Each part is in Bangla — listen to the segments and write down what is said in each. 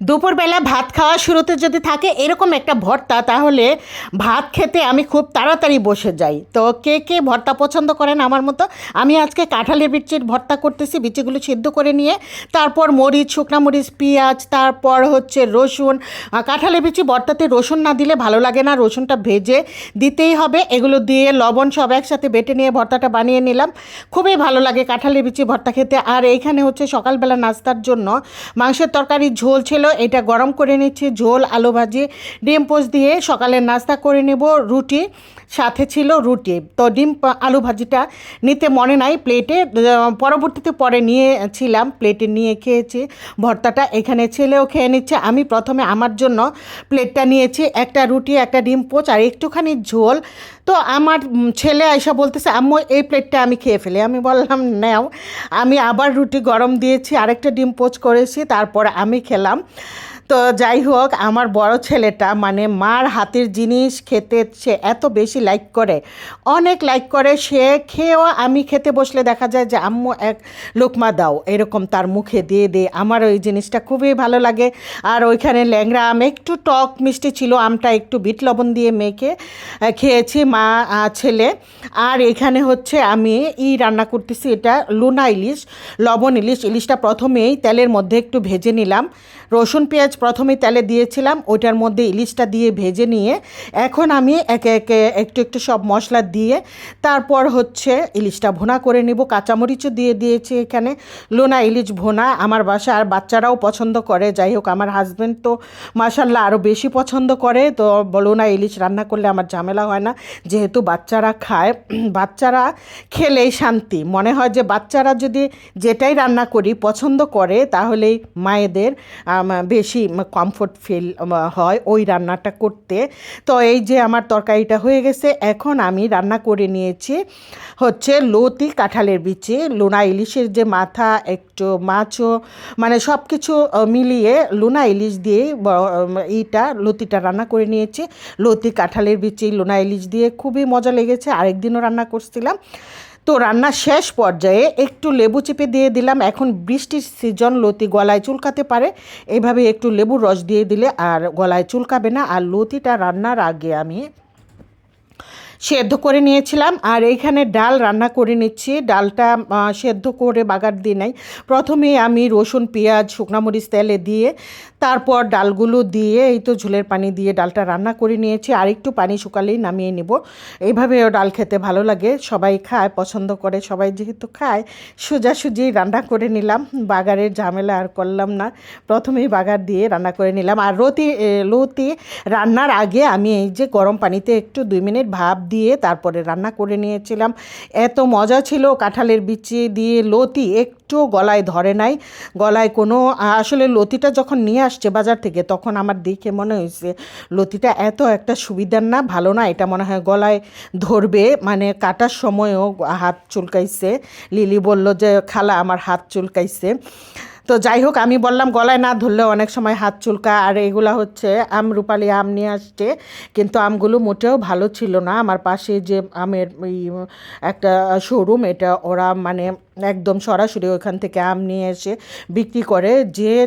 দুপুরবেলা ভাত খাওয়া শুরুতে যদি থাকে এরকম একটা ভর্তা, তাহলে ভাত খেতে আমি খুব তাড়াতাড়ি বসে যাই। তো কে কে ভর্তা পছন্দ করেন আমার মতো? আমি আজকে কাঁঠালের বিচির ভর্তা করতেছি। বিচিগুলো সিদ্ধ করে নিয়ে তারপর মরিচ, শুকনো মরিচ, পেঁয়াজ, তারপর হচ্ছে রসুন। কাঁঠালের বিচি ভর্তাতে রসুন না দিলে ভালো লাগে না, রসুনটা ভেজে দিতেই হবে। এগুলো দিয়ে লবণ সব একসাথে বেটে নিয়ে ভর্তাটা বানিয়ে নিলাম। খুবই ভালো লাগে কাঁঠালের বিচি ভর্তা খেতে। আর এইখানে হচ্ছে সকালবেলা নাস্তার জন্য মাংসের তরকারি ঝোল ছিল, এটা গরম করে নিচ্ছি। ঝোল, আলু ভাজি, ডিম পোচ দিয়ে সকালের নাস্তা করে নেব। রুটি সাথে ছিল রুটি। তো ডিম আলু ভাজিটা নিতে মনে নাই প্লেটে, পরবর্তীতে পরে নিয়েছিলাম, প্লেটে নিয়ে খেয়েছি। ভর্তাটা এখানে ছেলেও খেয়ে নিচ্ছে। আমি প্রথমে আমার জন্য প্লেটটা নিয়েছি, একটা রুটি, একটা ডিম পোচ আর একটুখানি ঝোল। তো আমার ছেলে আইসা বলতেছে, আম্মু এই প্লেটটা আমি খেয়ে ফেলি। আমি বললাম নাও। আমি আবার রুটি গরম দিয়েছি, আরেকটা ডিম পোচ করেছি, তারপর আমি খেলাম। তো যাই হোক, আমার বড় ছেলেটা মানে মার হাতের জিনিস খেতে সে এত বেশি লাইক করে, অনেক লাইক করে। সে খেয়েও আমি খেতে বসলে দেখা যায় যে আম্মু এক লোকমা দাও, এরকম তার মুখে দিয়ে দিয়ে। আমার ওই জিনিসটা খুবই ভালো লাগে। আর ওইখানে ল্যাংড়া আম, একটু টক মিষ্টি ছিল, আমটা একটু বিট লবণ দিয়ে মেখে খেয়েছি মা ছেলে। আর এখানে হচ্ছে আমি রান্না করতেছি, এটা লুনা ইলিশ, লবণ ইলিশ। ইলিশটা প্রথমেই তেলের মধ্যে একটু ভেজে নিলাম। রসুন পেঁয়াজ প্রথমেই তেলে দিয়েছিলাম, ওইটার মধ্যে ইলিশটা দিয়ে ভেজে নিয়ে এখন আমি একে একে একটু একটু সব মশলা দিয়ে তারপর হচ্ছে ইলিশটা ভুনা করে নিব। কাঁচামরিচও দিয়ে দিয়েছি এখানে। লোনা ইলিশ ভুনা আমার বাসার বাচ্চারাও পছন্দ করে। যাই হোক, আমার হাজব্যান্ড তো মাশাল্লাহ আরও বেশি পছন্দ করে। তো লোনা ইলিশ রান্না করলে আমার ঝামেলা হয় না, যেহেতু বাচ্চারা খায়। বাচ্চারা খেলেই শান্তি। মনে হয় যে বাচ্চারা যদি যেটাই রান্না করি পছন্দ করে, তাহলেই মায়েদের বেশি কমফোর্ট ফিল হয় ওই রান্নাটা করতে। তো এই যে আমার তরকারিটা হয়ে গেছে, এখন আমি রান্না করে নিয়েছি হচ্ছে লতি কাঁঠালের বিচি, লুনা ইলিশের যে মাথা, একটু মাছও, মানে সব কিছু মিলিয়ে লুনা ইলিশ দিয়ে এইটা লতিটা রান্না করে নিয়েছি। লতি কাঁঠালের বিচি লুনা ইলিশ দিয়ে খুবই মজা লেগেছে। আরেকদিনও রান্না করছিলাম। তো রান্না শেষ পর্যায়ে একটু লেবু চিপে দিয়ে দিলাম। এখন বৃষ্টির সিজন, লতি গলায় চুলকাতে পারে, এইভাবে একটু লেবুর রস দিয়ে দিলে আর গলায় চুলকাবে না। আর লতিটা রান্নার আগে আমি সেদ্ধ করে নিয়েছিলাম। আর এইখানে ডাল রান্না করে নিচ্ছি। ডালটা সেদ্ধ করে বাগার দিয়ে নাই, প্রথমে আমি রসুন, পেঁয়াজ, শুকনো মরিচ তেলে দিয়ে তারপর ডালগুলো দিয়ে এই তো ঝোলের পানি দিয়ে ডালটা রান্না করে নিয়েছি। আর একটু পানি শুকালেই নামিয়ে নেব। এইভাবেও ডাল খেতে ভালো লাগে, সবাই খায়, পছন্দ করে। সবাই যেহেতু খায়, সোজাসুজি রান্না করে নিলাম, বাগারের ঝামেলা আর করলাম না। প্রথমেই বাগার দিয়ে রান্না করে নিলাম। আর লতি রান্নার আগে আমি এই যে গরম পানিতে একটু 2 মিনিট ভাপ দিয়ে তারপরে রান্না করে নিয়েছিলাম। এত মজা ছিল কাঁঠালের বিচি দিয়ে লতি, একটু গলায় ধরে নাই। গলায় কোনো, আসলে লতিটা যখন নিয়ে আসছে বাজার থেকে, তখন আমার দেখে মনে হয়েছে লতিটা এত একটা সুবিধার না, ভালো না। এটা মনে হয় গলায় ধরবে, মানে কাটার সময়ও হাত চুলকাইছে। লিলি বলল যে খালা আমার হাত চুলকাইছে। তো যাই হোক, আমি বললাম গলায় না ধরলেও অনেক সময় হাত চুলকা। আর এগুলা হচ্ছে রূপালি আম নিয়ে আসছে, কিন্তু আমগুলো মোটেও ভালো ছিল না। আমার পাশে যে আমের একটা শোরুম, এটা ওরা মানে একদম সরাসরি ওইখান থেকে আম নিয়ে এসে বিক্রি করে।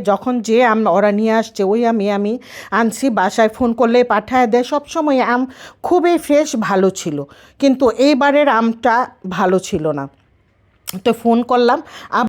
যখন যে আম ওরা নিয়ে আসছে ওই আমি আনছি। বাসায় ফোন করলে পাঠায় দেয়। সবসময় আম খুবই ফ্রেশ, ভালো ছিল, কিন্তু এইবারের আমটা ভালো ছিল না। তো ফোন করলাম।